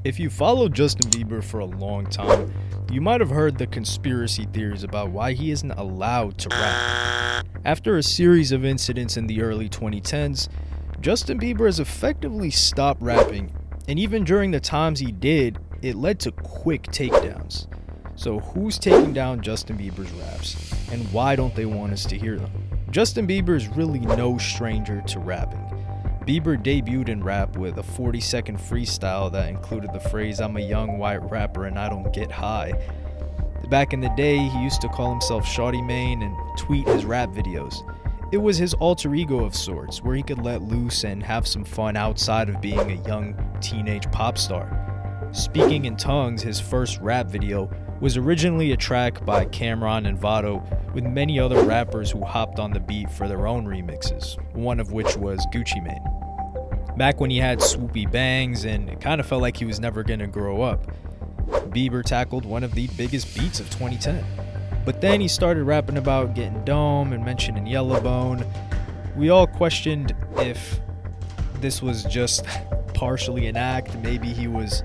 If you followed Justin Bieber for a long time, you might have heard the conspiracy theories about why he isn't allowed to rap. After a series of incidents in the early 2010s, Justin Bieber has effectively stopped rapping, and even during the times he did, it led to quick takedowns. So who's taking down Justin Bieber's raps, and why don't they want us to hear them? Justin Bieber is really no stranger to rapping. Bieber debuted in rap with a 40-second freestyle that included the phrase, "I'm a young white rapper and I don't get high." Back in the day, he used to call himself Shawty Mane and tweet his rap videos. It was his alter ego of sorts, where he could let loose and have some fun outside of being a young teenage pop star. Speaking in Tongues, his first rap video, was originally a track by Cameron and Vado, with many other rappers who hopped on the beat for their own remixes, one of which was Gucci Mane. Back when he had swoopy bangs and it kind of felt like he was never gonna grow up, Bieber tackled one of the biggest beats of 2010. But then he started rapping about getting dome and mentioning Yellowbone. We all questioned if this was just partially an act, maybe he was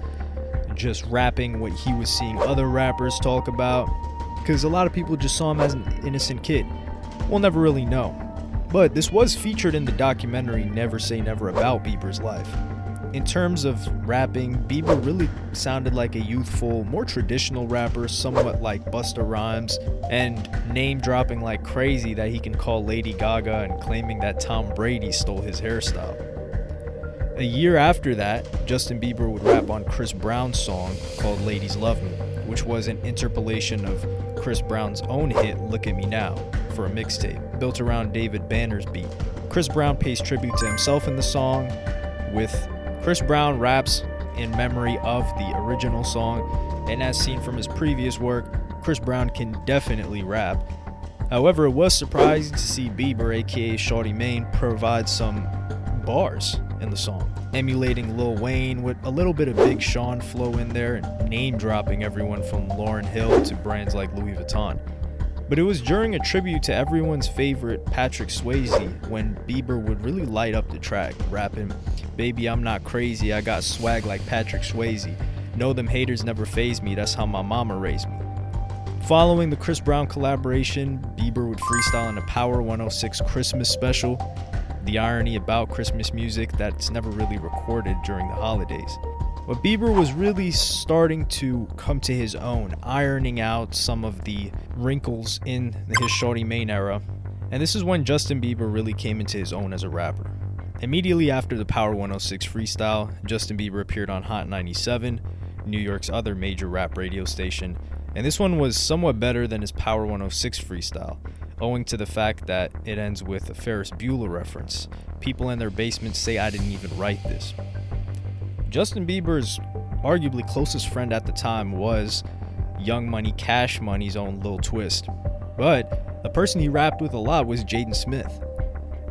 just rapping what he was seeing other rappers talk about, because a lot of people just saw him as an innocent kid. We'll never really know. But this was featured in the documentary Never Say Never about Bieber's life. In terms of rapping, Bieber really sounded like a youthful, more traditional rapper, somewhat like Busta Rhymes, and name-dropping like crazy that he can call Lady Gaga and claiming that Tom Brady stole his hairstyle. A year after that, Justin Bieber would rap on Chris Brown's song called Ladies Love Me, which was an interpolation of Chris Brown's own hit Look at Me Now for a mixtape, built around David Banner's beat. Chris Brown pays tribute to himself in the song, with Chris Brown raps in memory of the original song, and as seen from his previous work, Chris Brown can definitely rap. However, it was surprising to see Bieber, aka Shawty Mane, provide some bars in the song, emulating Lil Wayne with a little bit of Big Sean flow in there and name-dropping everyone from Lauryn Hill to brands like Louis Vuitton. But it was during a tribute to everyone's favorite Patrick Swayze when Bieber would really light up the track, rapping, "Baby, I'm not crazy, I got swag like Patrick Swayze. Know them haters never faze me, that's how my mama raised me." Following the Chris Brown collaboration, Bieber would freestyle in a Power 106 Christmas special. The irony about Christmas music that's never really recorded during the holidays. But Bieber was really starting to come to his own, ironing out some of the wrinkles in his Shawty Mane era. And this is when Justin Bieber really came into his own as a rapper. Immediately after the Power 106 freestyle, Justin Bieber appeared on Hot 97, New York's other major rap radio station, and this one was somewhat better than his Power 106 freestyle, owing to the fact that it ends with a Ferris Bueller reference. People in their basements say I didn't even write this. Justin Bieber's arguably closest friend at the time was Young Money Cash Money's own Lil Twist, but the person he rapped with a lot was Jaden Smith.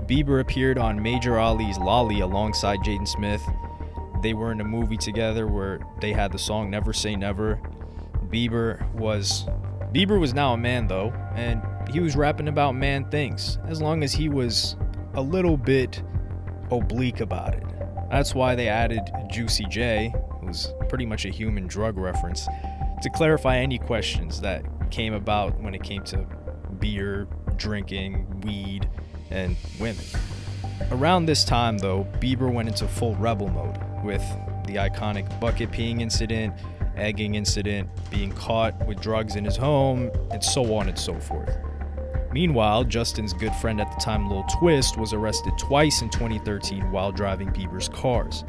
Bieber appeared on Major Ali's Lolly alongside Jaden Smith. They were in a movie together where they had the song Never Say Never. Bieber was now a man though, and he was rapping about man things, as long as he was a little bit oblique about it. That's why they added Juicy J, who's pretty much a human drug reference, to clarify any questions that came about when it came to beer, drinking, weed, and women. Around this time though, Bieber went into full rebel mode with the iconic bucket peeing incident, egging incident, being caught with drugs in his home, and so on and so forth. Meanwhile, Justin's good friend at the time, Lil Twist, was arrested twice in 2013 while driving Bieber's cars.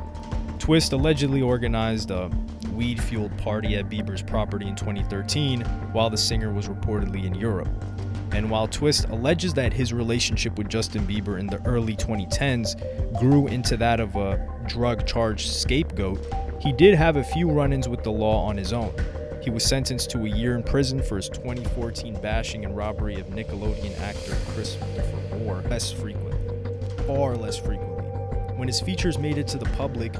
Twist allegedly organized a weed-fueled party at Bieber's property in 2013 while the singer was reportedly in Europe. And while Twist alleges that his relationship with Justin Bieber in the early 2010s grew into that of a drug-charged scapegoat, he did have a few run-ins with the law on his own. He was sentenced to a year in prison for his 2014 bashing and robbery of Nickelodeon actor Christopher Moore, far less frequently. When his features made it to the public,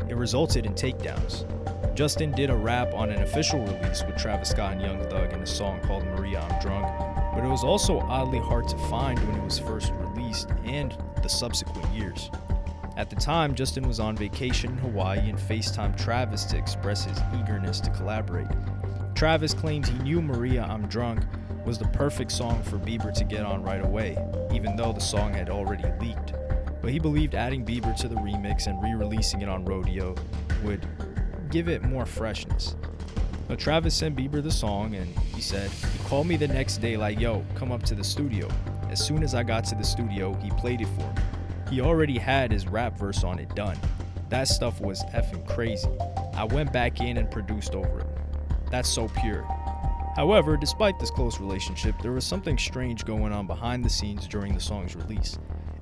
it resulted in takedowns. Justin did a rap on an official release with Travis Scott and Young Thug in a song called Maria, I'm Drunk, but it was also oddly hard to find when it was first released and the subsequent years. At the time, Justin was on vacation in Hawaii and FaceTimed Travis to express his eagerness to collaborate. Travis claims he knew Maria I'm Drunk was the perfect song for Bieber to get on right away, even though the song had already leaked. But he believed adding Bieber to the remix and re-releasing it on Rodeo would give it more freshness. Now, Travis sent Bieber the song and he said, "He called me the next day like, yo, come up to the studio. As soon as I got to the studio, he played it for me. He already had his rap verse on it done. That stuff was effing crazy. I went back in and produced over it. That's so pure." However, despite this close relationship, there was something strange going on behind the scenes during the song's release.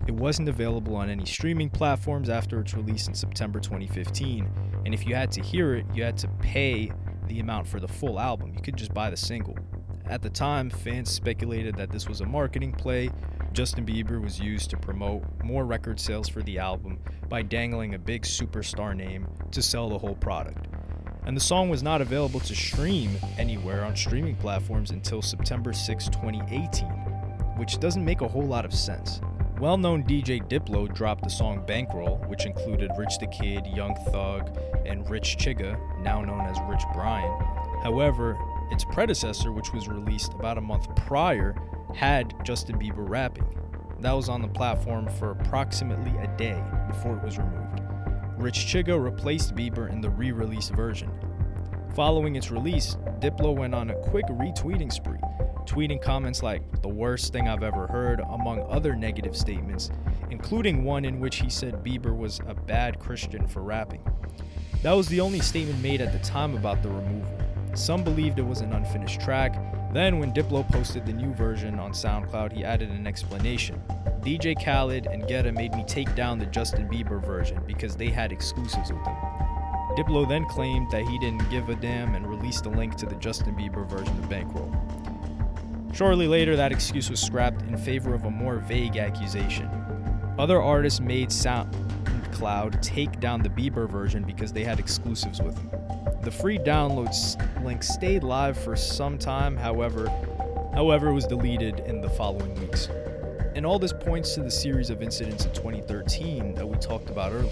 It wasn't available on any streaming platforms after its release in September 2015, and if you had to hear it, you had to pay the amount for the full album. You could just buy the single. At the time, fans speculated that this was a marketing play. Justin Bieber was used to promote more record sales for the album by dangling a big superstar name to sell the whole product. And the song was not available to stream anywhere on streaming platforms until September 6, 2018, which doesn't make a whole lot of sense. Well-known DJ Diplo dropped the song Bankroll, which included Rich the Kid, Young Thug, and Rich Chigga, now known as Rich Brian. However, its predecessor, which was released about a month prior, had Justin Bieber rapping. That was on the platform for approximately a day before it was removed. Rich Chigga replaced Bieber in the re-released version. Following its release, Diplo went on a quick retweeting spree, tweeting comments like, "the worst thing I've ever heard," among other negative statements, including one in which he said Bieber was a bad Christian for rapping. That was the only statement made at the time about the removal. Some believed it was an unfinished track. Then, when Diplo posted the new version on SoundCloud, he added an explanation. "DJ Khaled and Guetta made me take down the Justin Bieber version because they had exclusives with them." Diplo then claimed that he didn't give a damn and released a link to the Justin Bieber version of Bankroll. Shortly later, that excuse was scrapped in favor of a more vague accusation. Other artists made SoundCloud take down the Bieber version because they had exclusives with him. The free downloads link stayed live for some time, however, it was deleted in the following weeks. And all this points to the series of incidents in 2013 that we talked about earlier.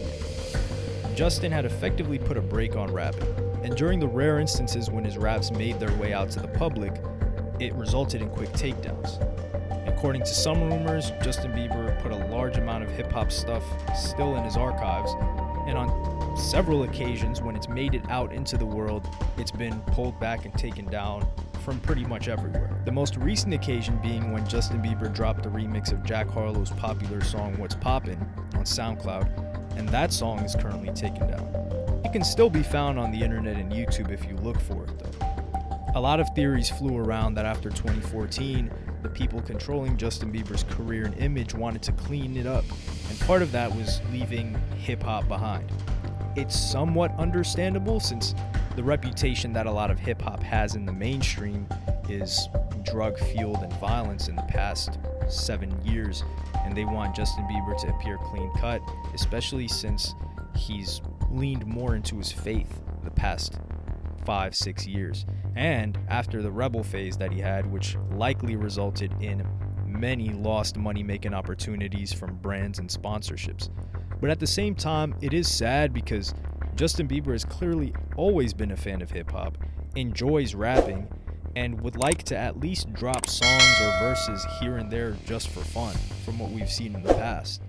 Justin had effectively put a brake on rapping, and during the rare instances when his raps made their way out to the public, it resulted in quick takedowns. According to some rumors, Justin Bieber put a large amount of hip-hop stuff still in his archives, and on several occasions when it's made it out into the world, it's been pulled back and taken down from pretty much everywhere. The most recent occasion being when Justin Bieber dropped a remix of Jack Harlow's popular song What's Poppin' on SoundCloud, and that song is currently taken down. It can still be found on the internet and YouTube if you look for it though. A lot of theories flew around that after 2014, the people controlling Justin Bieber's career and image wanted to clean it up, and part of that was leaving hip-hop behind. It's somewhat understandable since the reputation that a lot of hip-hop has in the mainstream is drug-fueled and violence in the past 7 years, and they want Justin Bieber to appear clean-cut, especially since he's leaned more into his faith the past 5-6 years, and after the rebel phase that he had, which likely resulted in many lost money-making opportunities from brands and sponsorships. But at the same time, it is sad because Justin Bieber has clearly always been a fan of hip-hop, enjoys rapping, and would like to at least drop songs or verses here and there just for fun, from what we've seen in the past.